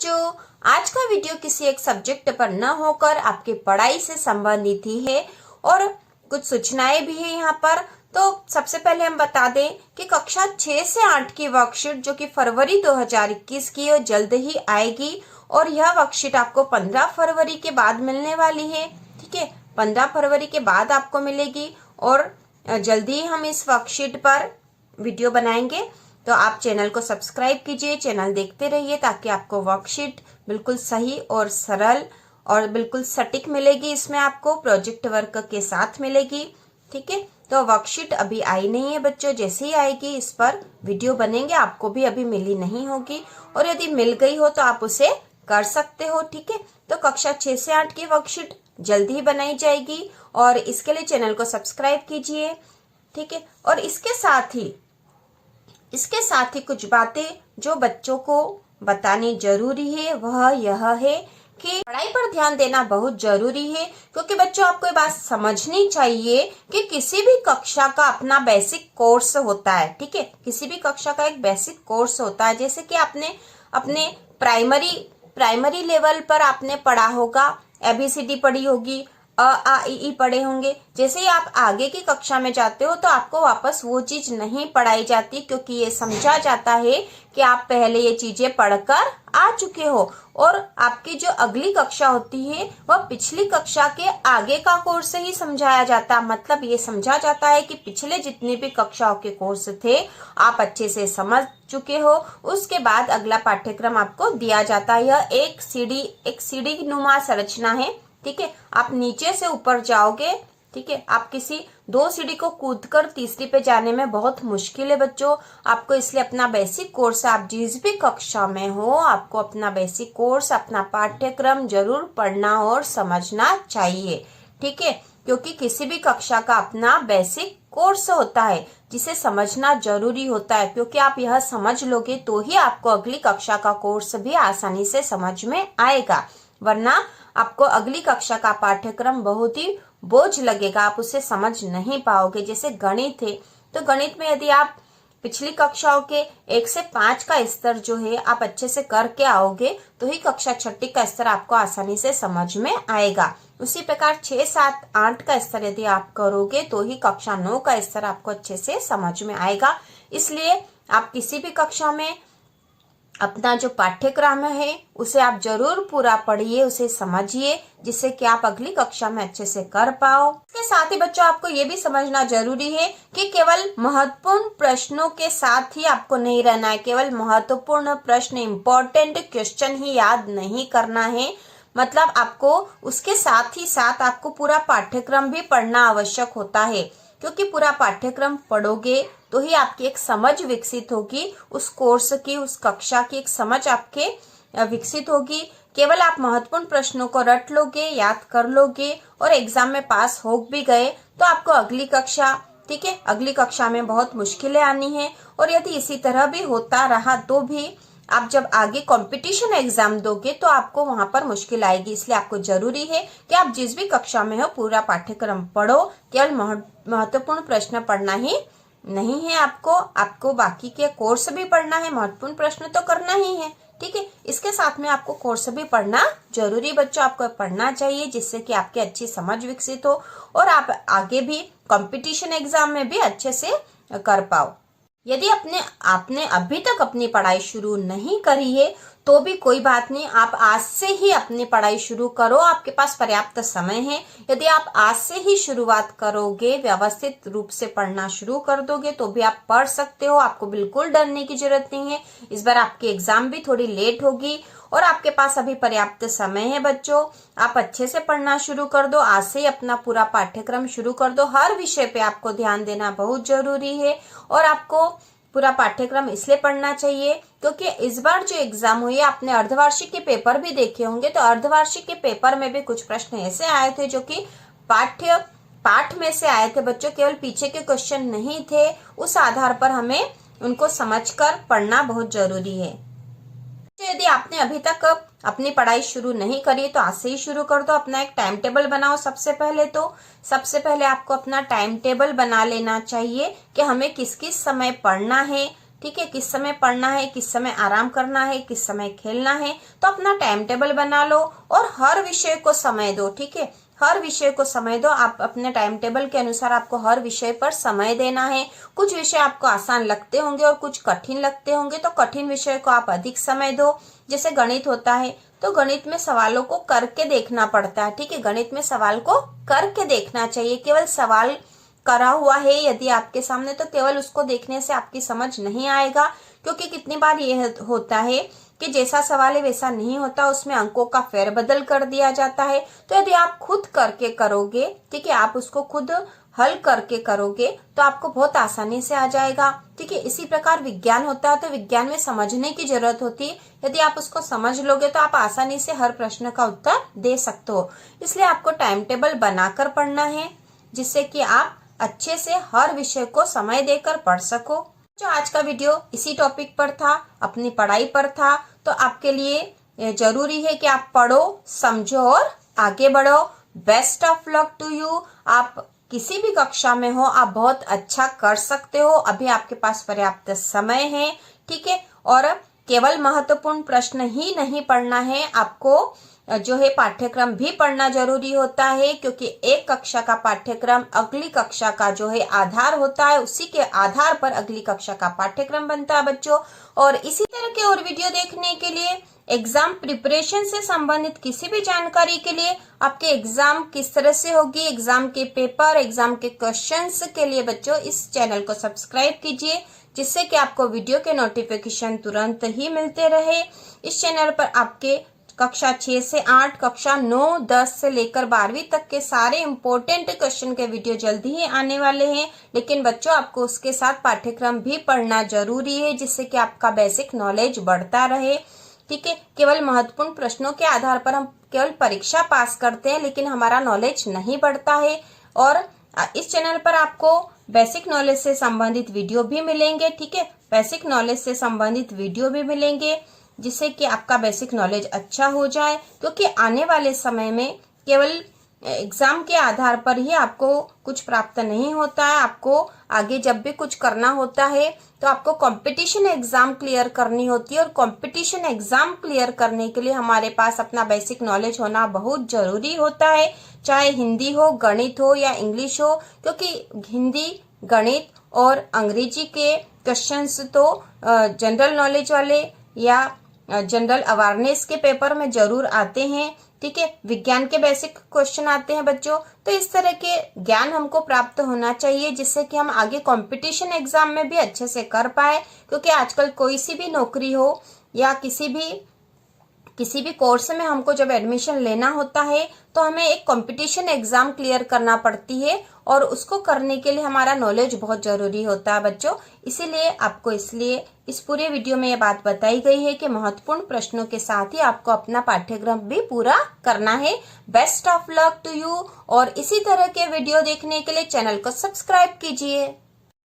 बच्चों, आज का वीडियो किसी एक सब्जेक्ट पर न होकर आपकी पढ़ाई से संबंधित ही है और कुछ सूचनाएं भी है यहाँ पर। तो सबसे पहले हम बता दें कि कक्षा 6 से 8 की वर्कशीट जो कि फरवरी 2021 की है जल्द ही आएगी और यह वर्कशीट आपको 15 फरवरी के बाद मिलने वाली है। ठीक है, 15 फरवरी के बाद आपको मिलेगी और जल्दी ही हम इस वर्कशीट पर वीडियो बनाएंगे। तो आप चैनल को सब्सक्राइब कीजिए, चैनल देखते रहिए ताकि आपको वर्कशीट बिल्कुल सही और सरल और बिल्कुल सटीक मिलेगी। इसमें आपको प्रोजेक्ट वर्क के साथ मिलेगी। ठीक है, तो वर्कशीट अभी आई नहीं है बच्चों, जैसे ही आएगी इस पर वीडियो बनेंगे। आपको भी अभी मिली नहीं होगी और यदि मिल गई हो तो आप उसे कर सकते हो। ठीक है, तो कक्षा 6 से 8 की वर्कशीट जल्दी ही बनाई जाएगी और इसके लिए चैनल को सब्सक्राइब कीजिए। ठीक है, और इसके साथ ही कुछ बातें जो बच्चों को बतानी जरूरी है वह यह है कि पढ़ाई पर ध्यान देना बहुत जरूरी है, क्योंकि बच्चों आपको ये बात समझनी चाहिए कि किसी भी कक्षा का अपना बेसिक कोर्स होता है। ठीक है, किसी भी कक्षा का एक बेसिक कोर्स होता है। जैसे कि आपने अपने प्राइमरी लेवल पर आपने पढ़ा होगा, ABCD पढ़ी होगी, अ आ इ ई पढ़े होंगे। जैसे ही आप आगे की कक्षा में जाते हो तो आपको वापस वो चीज नहीं पढ़ाई जाती, क्योंकि ये समझा जाता है कि आप पहले ये चीजें पढ़कर आ चुके हो और आपकी जो अगली कक्षा होती है वह पिछली कक्षा के आगे का कोर्स ही समझाया जाता है। मतलब ये समझा जाता है कि पिछले जितने भी कक्षाओं के कोर्स थे आप अच्छे से समझ चुके हो, उसके बाद अगला पाठ्यक्रम आपको दिया जाता है। यह एक सीढ़ी नुमा संरचना है। ठीक है, आप नीचे से ऊपर जाओगे। ठीक है, आप किसी 2 सीढ़ी को कूदकर तीसरी पे जाने में बहुत मुश्किल है बच्चों। आपको इसलिए अपना बेसिक कोर्स, आप जिस भी कक्षा में हो, आपको अपना बेसिक कोर्स, अपना पाठ्यक्रम जरूर पढ़ना और समझना चाहिए। ठीक है, क्योंकि किसी भी कक्षा का अपना बेसिक कोर्स होता है जिसे समझना जरूरी होता है, क्योंकि आप यह समझ लोगे तो ही आपको अगली कक्षा का कोर्स भी आसानी से समझ में आएगा, वरना आपको अगली कक्षा का पाठ्यक्रम बहुत ही बोझ लगेगा, आप उसे समझ नहीं पाओगे। जैसे गणित है, तो गणित में यदि आप पिछली कक्षाओं के 1 से 5 का स्तर जो है आप अच्छे से करके आओगे तो ही कक्षा 6 का स्तर आपको आसानी से समझ में आएगा। उसी प्रकार 6, 7, 8 का स्तर यदि आप करोगे तो ही कक्षा 9 का स्तर आपको अच्छे से समझ में आएगा। इसलिए आप किसी भी कक्षा में अपना जो पाठ्यक्रम है उसे आप जरूर पूरा पढ़िए, उसे समझिए, जिससे कि आप अगली कक्षा में अच्छे से कर पाओ। इसके साथ ही बच्चों आपको ये भी समझना जरूरी है कि केवल महत्वपूर्ण प्रश्नों के साथ ही आपको नहीं रहना है। केवल महत्वपूर्ण प्रश्न, इम्पोर्टेंट क्वेश्चन ही याद नहीं करना है। मतलब आपको उसके साथ ही साथ आपको पूरा पाठ्यक्रम भी पढ़ना आवश्यक होता है, क्योंकि पूरा पाठ्यक्रम पढ़ोगे तो ही आपकी एक समझ विकसित होगी, उस कोर्स की, उस कक्षा की एक समझ आपके विकसित होगी। केवल आप महत्वपूर्ण प्रश्नों को रट लोगे, याद कर लोगे और एग्जाम में पास हो भी गए तो आपको अगली कक्षा, ठीक है, अगली कक्षा में बहुत मुश्किलें आनी है। और यदि इसी तरह भी होता रहा तो भी आप जब आगे कंपटीशन एग्जाम दोगे तो आपको वहां पर मुश्किल आएगी। इसलिए आपको जरूरी है कि आप जिस भी कक्षा में हो पूरा पाठ्यक्रम पढ़ो। केवल महत्वपूर्ण प्रश्न पढ़ना ही नहीं है, आपको बाकी के कोर्स भी पढ़ना है, महत्वपूर्ण प्रश्न तो करना ही है। ठीक है, इसके साथ में आपको कोर्स भी पढ़ना जरूरी बच्चों, आपको पढ़ना चाहिए, जिससे कि आपकी अच्छी समझ विकसित हो और आप आगे भी कंपटीशन एग्जाम में भी अच्छे से कर पाओ। यदि आपने अभी तक अपनी पढ़ाई शुरू नहीं करी है तो भी कोई बात नहीं, आप आज से ही अपनी पढ़ाई शुरू करो, आपके पास पर्याप्त समय है। यदि आप आज से ही शुरुआत करोगे, व्यवस्थित रूप से पढ़ना शुरू कर दोगे तो भी आप पढ़ सकते हो। आपको बिल्कुल डरने की जरूरत नहीं है। इस बार आपकी एग्जाम भी थोड़ी लेट होगी और आपके पास अभी पर्याप्त समय है बच्चों। आप अच्छे से पढ़ना शुरू कर दो, आज से ही अपना पूरा पाठ्यक्रम शुरू कर दो। हर विषय पे आपको ध्यान देना बहुत जरूरी है और आपको पूरा पाठ्यक्रम इसलिए पढ़ना चाहिए क्योंकि इस बार जो एग्जाम हुई, आपने अर्धवार्षिक के पेपर भी देखे होंगे, तो अर्धवार्षिक के पेपर में भी कुछ प्रश्न ऐसे आए थे जो कि पाठ में से आए थे बच्चों, केवल पीछे के क्वेश्चन नहीं थे। उस आधार पर हमें उनको समझकर पढ़ना बहुत जरूरी है। यदि आपने अभी तक अपनी पढ़ाई शुरू नहीं करी तो आज से ही शुरू कर दो। अपना एक टाइम टेबल बनाओ। सबसे पहले आपको अपना टाइम टेबल बना लेना चाहिए कि हमें किस किस समय पढ़ना है। ठीक है, किस समय पढ़ना है, किस समय आराम करना है, किस समय खेलना है। तो अपना टाइम टेबल बना लो और हर विषय को समय दो। ठीक है, हर विषय को समय दो। आप अपने टाइम टेबल के अनुसार आपको हर विषय पर समय देना है। कुछ विषय आपको आसान लगते होंगे और कुछ कठिन लगते होंगे, तो कठिन विषय को आप अधिक समय दो। जैसे गणित होता है तो गणित में सवालों को करके देखना पड़ता है। ठीक है, गणित में सवाल को करके देखना चाहिए। केवल सवाल करा हुआ है यदि आपके सामने, तो केवल उसको देखने से आपकी समझ नहीं आएगा, क्योंकि कितनी बार ये होता है कि जैसा सवाल है वैसा नहीं होता, उसमें अंकों का फेरबदल कर दिया जाता है। तो यदि आप खुद करके करोगे, ठीक है, आप उसको खुद हल करके करोगे तो आपको बहुत आसानी से आ जाएगा। ठीक है, इसी प्रकार विज्ञान होता है तो विज्ञान में समझने की जरूरत होती है। यदि आप उसको समझ लोगे तो आप आसानी से हर प्रश्न का उत्तर दे सकते हो। इसलिए आपको टाइम टेबल बनाकर पढ़ना है, जिससे कि आप अच्छे से हर विषय को समय देकर पढ़ सको। जो आज का वीडियो इसी टॉपिक पर था, अपनी पढ़ाई पर था, तो आपके लिए जरूरी है कि आप पढ़ो, समझो और आगे बढ़ो। Best of luck to you. आप किसी भी कक्षा में हो, आप बहुत अच्छा कर सकते हो। अभी आपके पास पर्याप्त समय है। ठीक है, और केवल महत्वपूर्ण प्रश्न ही नहीं पढ़ना है, आपको जो है पाठ्यक्रम भी पढ़ना जरूरी होता है, क्योंकि एक कक्षा का पाठ्यक्रम अगली कक्षा का जो है आधार होता है। उसी के आधार पर अगली कक्षा का पाठ्यक्रम बनता है बच्चों। और इसी तरह के और वीडियो देखने के लिए, एग्जाम प्रिपरेशन से संबंधित किसी भी जानकारी के लिए, आपके एग्जाम किस तरह से होगी, एग्जाम के पेपर, एग्जाम के क्वेश्चंस के लिए बच्चों इस चैनल को सब्सक्राइब कीजिए, जिससे कि आपको वीडियो के नोटिफिकेशन तुरंत ही मिलते रहे। इस चैनल पर आपके कक्षा 6 से 8, कक्षा 9, 10 से लेकर 12वीं तक के सारे इम्पोर्टेंट क्वेश्चन के वीडियो जल्दी ही आने वाले हैं। लेकिन बच्चों, आपको उसके साथ पाठ्यक्रम भी पढ़ना जरूरी है, जिससे कि आपका बेसिक नॉलेज बढ़ता रहे। ठीक है, केवल महत्वपूर्ण प्रश्नों के आधार पर हम केवल परीक्षा पास करते हैं, लेकिन हमारा नॉलेज नहीं बढ़ता है। और इस चैनल पर आपको बेसिक नॉलेज से संबंधित वीडियो भी मिलेंगे। ठीक है, बेसिक नॉलेज से संबंधित वीडियो भी मिलेंगे, जिससे कि आपका बेसिक नॉलेज अच्छा हो जाए। क्योंकि आने वाले समय में केवल एग्जाम के आधार पर ही आपको कुछ प्राप्त नहीं होता है। आपको आगे जब भी कुछ करना होता है तो आपको कंपटीशन एग्जाम क्लियर करनी होती है, और कंपटीशन एग्जाम क्लियर करने के लिए हमारे पास अपना बेसिक नॉलेज होना बहुत जरूरी होता है। चाहे हिंदी हो, गणित हो या इंग्लिश हो, क्योंकि हिंदी, गणित और अंग्रेजी के क्वेश्चंस तो जनरल नॉलेज वाले या जनरल अवेयरनेस के पेपर में जरूर आते हैं। ठीक है, विज्ञान के बेसिक क्वेश्चन आते हैं बच्चों। तो इस तरह के ज्ञान हमको प्राप्त होना चाहिए, जिससे कि हम आगे कंपटीशन एग्जाम में भी अच्छे से कर पाए। क्योंकि आजकल कोई सी भी नौकरी हो या किसी भी कोर्स में हमको जब एडमिशन लेना होता है तो हमें एक कंपटीशन एग्जाम क्लियर करना पड़ती है, और उसको करने के लिए हमारा नॉलेज बहुत जरूरी होता है बच्चों। इसीलिए आपको इस पूरे वीडियो में ये बात बताई गई है कि महत्वपूर्ण प्रश्नों के साथ ही आपको अपना पाठ्यक्रम भी पूरा करना है। Best of luck to you. और इसी तरह के वीडियो देखने के लिए चैनल को सब्सक्राइब कीजिए।